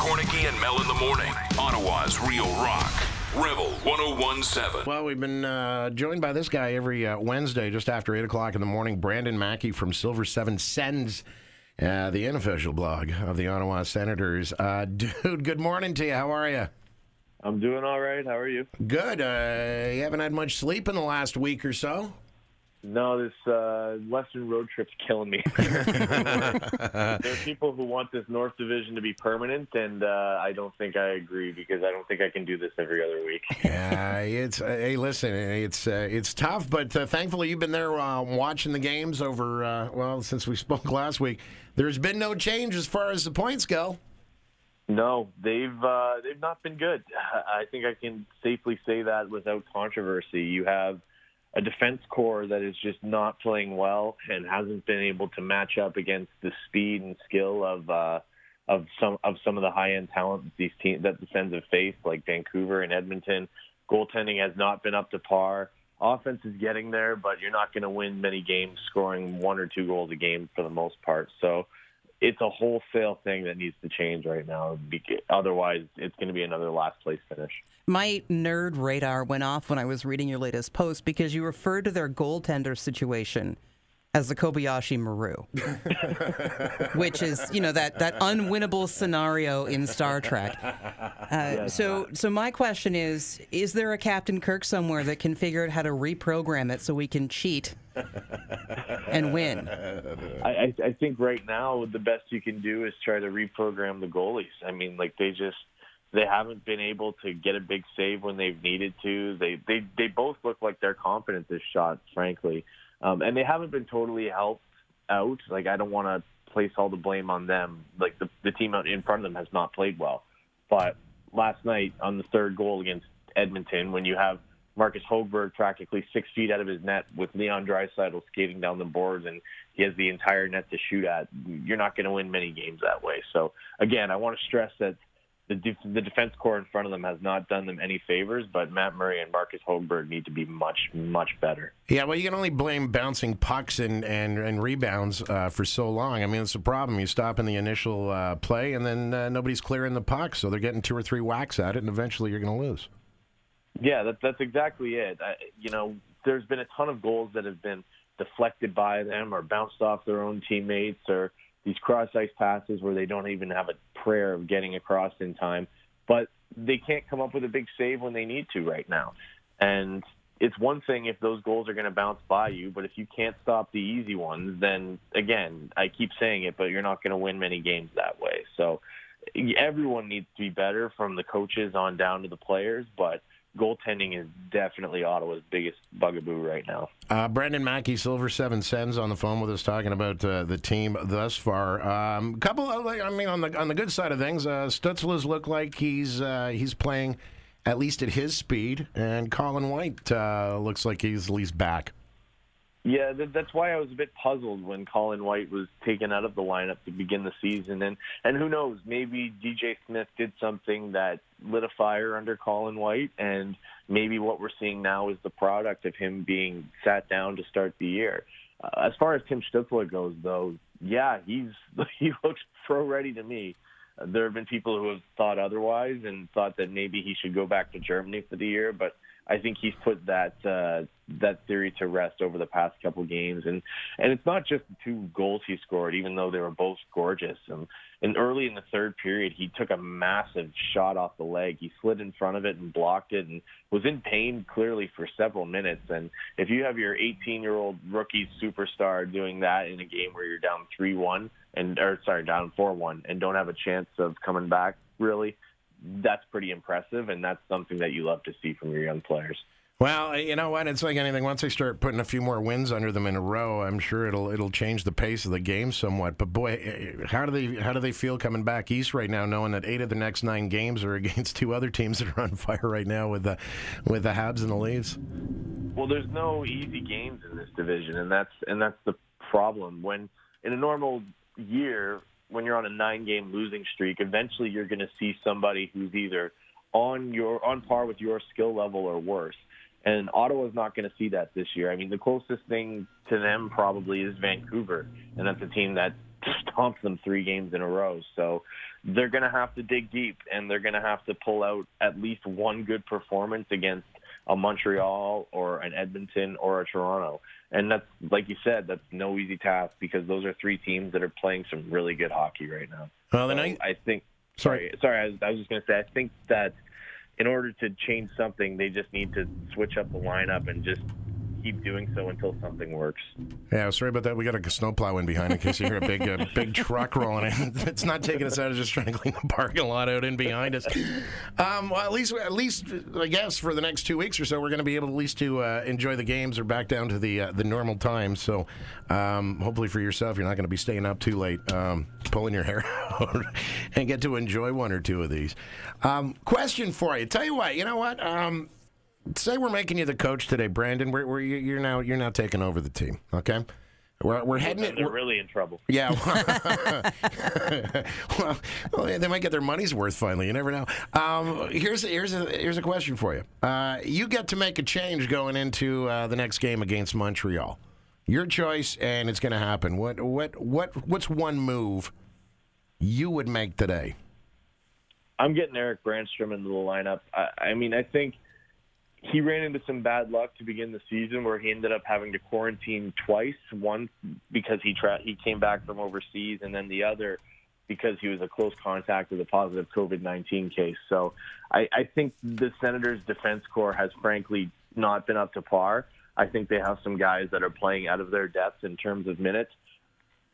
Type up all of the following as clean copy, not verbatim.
Kornicky and Mel in the morning. Ottawa's Real Rock. Rebel 101.7. Well, we've been joined by this guy every Wednesday just after 8 o'clock in the morning. Brandon Maki from Silver 7 Sens, the unofficial blog of the Ottawa Senators. Dude, good morning to you. How are you? I'm doing all right. How are you? Good. You haven't had much sleep in the last week or so? No, this Western road trip's killing me. There are people who want this North Division to be permanent, and I don't think I agree because I don't think I can do this every other week. Yeah, hey, listen, it's tough, but thankfully you've been there watching the games over, since we spoke last week. There's been no change as far as the points go. No, they've not been good. I think I can safely say that without controversy. You have a defense core that is just not playing well and hasn't been able to match up against the speed and skill of some of the high end talent that the Sens have faced, like Vancouver and Edmonton. Goaltending has not been up to par. Offense is getting there, but you're not going to win many games scoring 1 or 2 goals a game for the most part. So it's a wholesale thing that needs to change right now. Otherwise, it's going to be another last place finish. My nerd radar went off when I was reading your latest post because you referred to their goaltender situation as the Kobayashi Maru, which is, that unwinnable scenario in Star Trek. So my question is there a Captain Kirk somewhere that can figure out how to reprogram it so we can cheat and win? I think right now the best you can do is try to reprogram the goalies. I mean, they haven't been able to get a big save when they've needed to. They both look like their confidence is shot, frankly. And they haven't been totally helped out. I don't want to place all the blame on them. The team out in front of them has not played well. But last night on the third goal against Edmonton, when you have Marcus Hogberg practically 6 feet out of his net with Leon Draisaitl skating down the boards and he has the entire net to shoot at, you're not going to win many games that way. So, again, I want to stress that the defense core in front of them has not done them any favors, but Matt Murray and Marcus Hogberg need to be much, much better. Yeah, well, you can only blame bouncing pucks and rebounds for so long. I mean, it's a problem. You stop in the initial play, and then nobody's clearing the puck, so they're getting 2 or 3 whacks at it, and eventually you're going to lose. Yeah, that's exactly it. There's been a ton of goals that have been deflected by them or bounced off their own teammates or these cross-ice passes where they don't even have a prayer of getting across in time, but they can't come up with a big save when they need to right now. And it's one thing if those goals are going to bounce by you, but if you can't stop the easy ones, then, again, I keep saying it, but you're not going to win many games that way. So everyone needs to be better from the coaches on down to the players, but goaltending is definitely Ottawa's biggest bugaboo right now. Brandon Maki, Silver 7 Sens, on the phone with us talking about the team thus far. On the good side of things, Stützle's look like he's playing at least at his speed, and Colin White looks like he's at least back. Yeah, that's why I was a bit puzzled when Colin White was taken out of the lineup to begin the season. And who knows, maybe DJ Smith did something that lit a fire under Colin White, and maybe what we're seeing now is the product of him being sat down to start the year. As far as Tim Stützle goes, though, yeah, he looks pro-ready to me. There have been people who have thought otherwise and thought that maybe he should go back to Germany for the year, but I think he's put that theory to rest over the past couple games, and it's not just the 2 goals he scored, even though they were both gorgeous. And early in the third period, he took a massive shot off the leg. He slid in front of it and blocked it, and was in pain clearly for several minutes. And if you have your 18-year-old rookie superstar doing that in a game where you're down 3-1 down 4-1, and don't have a chance of coming back, really, that's pretty impressive, and that's something that you love to see from your young players. Well, you know what? It's like anything. Once they start putting a few more wins under them in a row, I'm sure it'll change the pace of the game somewhat. But boy, how do they feel coming back east right now, knowing that 8 of the next 9 games are against 2 other teams that are on fire right now with the Habs and the Leafs? Well, there's no easy games in this division, and that's the problem. When in a normal year, when you're on a 9-game losing streak, eventually you're going to see somebody who's either on par with your skill level or worse. And Ottawa's not going to see that this year. I mean, the closest thing to them probably is Vancouver, and that's a team that stomped them 3 games in a row. So they're going to have to dig deep, and they're going to have to pull out at least one good performance against a Montreal or an Edmonton or a Toronto. And that's, like you said, that's no easy task because those are three teams that are playing some really good hockey right now. Well, then so I think – sorry, I was just going to say, I think that in order to change something, they just need to switch up the lineup and just keep doing so until something works. Yeah, sorry about that. We got a snowplow in behind in case you hear a big truck rolling in. It's not taking us out; it's just trying to clean the parking lot out in behind us. Well, at least, I guess for the next 2 weeks or so, we're going to be able at least to enjoy the games or back down to the normal time. So, hopefully for yourself, you're not going to be staying up too late, pulling your hair out, and get to enjoy one or two of these. Question for you. Tell you what, you know what? Say we're making you the coach today, Brandon. You're now taking over the team. Okay, we're heading it. They're really in trouble. Yeah. well, they might get their money's worth finally. You never know. Here's a question for you. You get to make a change going into the next game against Montreal. Your choice, and it's going to happen. What's one move you would make today? I'm getting Eric Brandstrom into the lineup. I mean, I think he ran into some bad luck to begin the season where he ended up having to quarantine twice, one because he came back from overseas, and then the other because he was a close contact with a positive COVID-19 case. So I think the Senators' defense corps has frankly not been up to par. I think they have some guys that are playing out of their depth in terms of minutes.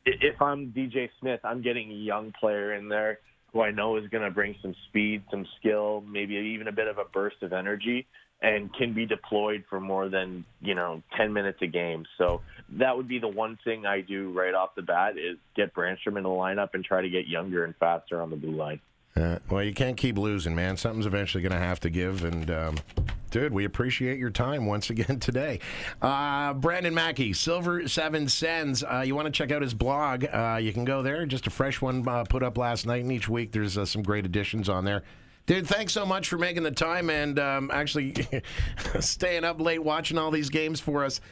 If I'm DJ Smith, I'm getting a young player in there who I know is going to bring some speed, some skill, maybe even a bit of a burst of energy, and can be deployed for more than 10 minutes a game. So that would be the one thing I do right off the bat is get Brandstrom in the lineup and try to get younger and faster on the blue line. Well, you can't keep losing, man. Something's eventually going to have to give. And, dude, we appreciate your time once again today. Brandon Maki, Silver 7 Sens. You want to check out his blog, you can go there. Just a fresh one put up last night. And each week there's some great additions on there. Dude, thanks so much for making the time and actually staying up late watching all these games for us.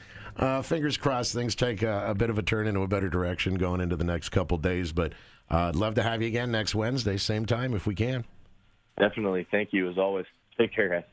Fingers crossed things take a bit of a turn into a better direction going into the next couple days. But I'd love to have you again next Wednesday, same time if we can. Definitely. Thank you, as always. Take care, guys.